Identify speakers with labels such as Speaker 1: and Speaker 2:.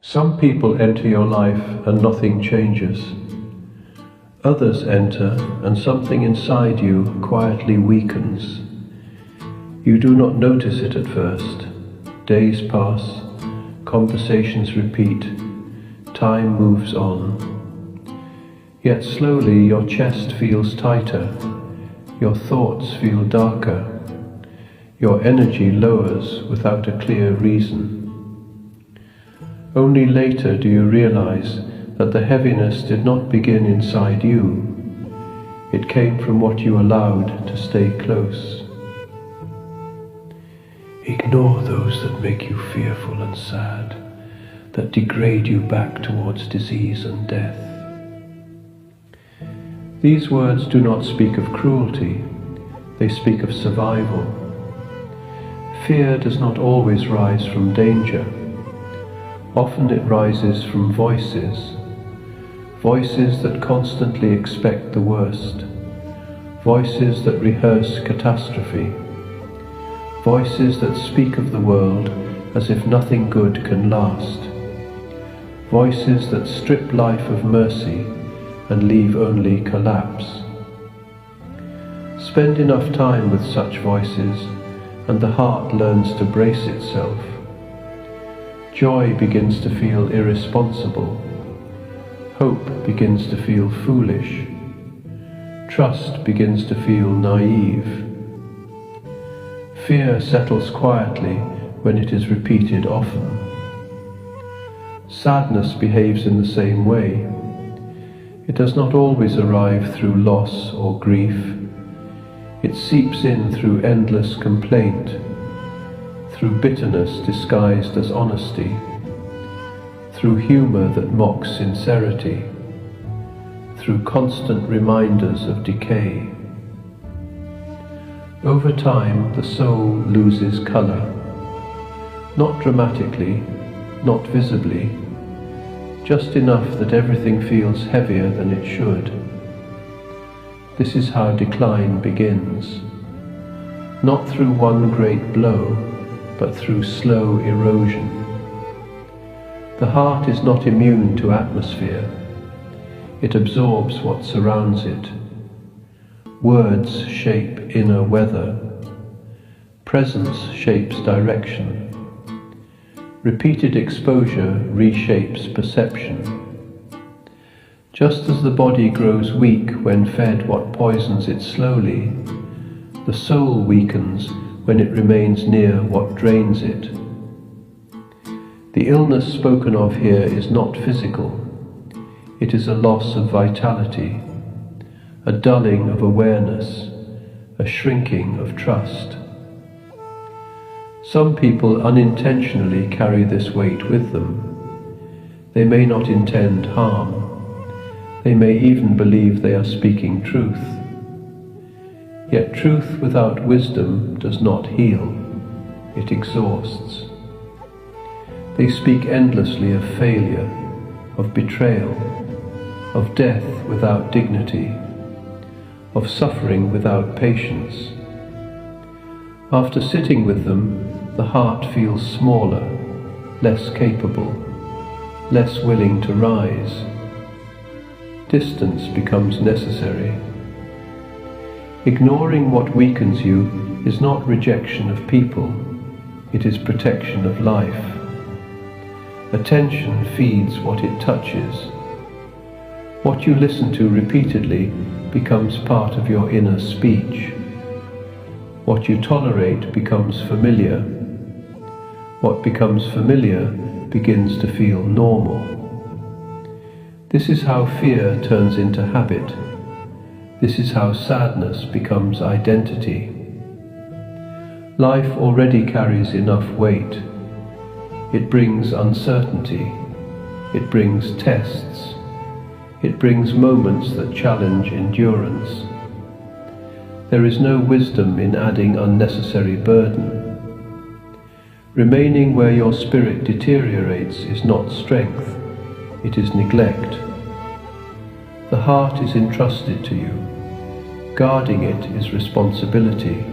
Speaker 1: Some people enter your life and nothing changes. Others enter and something inside you quietly weakens. You do not notice it at first. Days pass, conversations repeat, time moves on. Yet slowly your chest feels tighter, your thoughts feel darker, your energy lowers without a clear reason. Only later do you realize that the heaviness did not begin inside you. It came from what you allowed to stay close. Ignore those that make you fearful and sad, that degrade you back towards disease and death. These words do not speak of cruelty, they speak of survival. Fear does not always rise from danger. Often it rises from voices that constantly expect the worst, voices that rehearse catastrophe, voices that speak of the world as if nothing good can last, voices that strip life of mercy and leave only collapse. Spend enough time with such voices and the heart learns to brace itself. Joy begins to feel irresponsible. Hope begins to feel foolish. Trust begins to feel naive. Fear settles quietly when it is repeated often. Sadness behaves in the same way. It does not always arrive through loss or grief. It seeps in through endless complaint, through bitterness disguised as honesty, through humour that mocks sincerity, through constant reminders of decay. Over time, the soul loses colour, not dramatically, not visibly, just enough that everything feels heavier than it should. This is how decline begins, not through one great blow, but through slow erosion. The heart is not immune to atmosphere. It absorbs what surrounds it. Words shape inner weather. Presence shapes direction. Repeated exposure reshapes perception. Just as the body grows weak when fed what poisons it slowly, the soul weakens when it remains near what drains it. The illness spoken of here is not physical. It is a loss of vitality, a dulling of awareness, a shrinking of trust. Some people unintentionally carry this weight with them. They may not intend harm. They may even believe they are speaking truth. Yet truth without wisdom does not heal, it exhausts. They speak endlessly of failure, of betrayal, of death without dignity, of suffering without patience. After sitting with them, the heart feels smaller, less capable, less willing to rise. Distance becomes necessary. Ignoring what weakens you is not rejection of people, it is protection of life. Attention feeds what it touches. What you listen to repeatedly becomes part of your inner speech. What you tolerate becomes familiar. What becomes familiar begins to feel normal. This is how fear turns into habit. This is how sadness becomes identity. Life already carries enough weight. It brings uncertainty. It brings tests. It brings moments that challenge endurance. There is no wisdom in adding unnecessary burden. Remaining where your spirit deteriorates is not strength, it is neglect. The heart is entrusted to you. Guarding it is responsibility.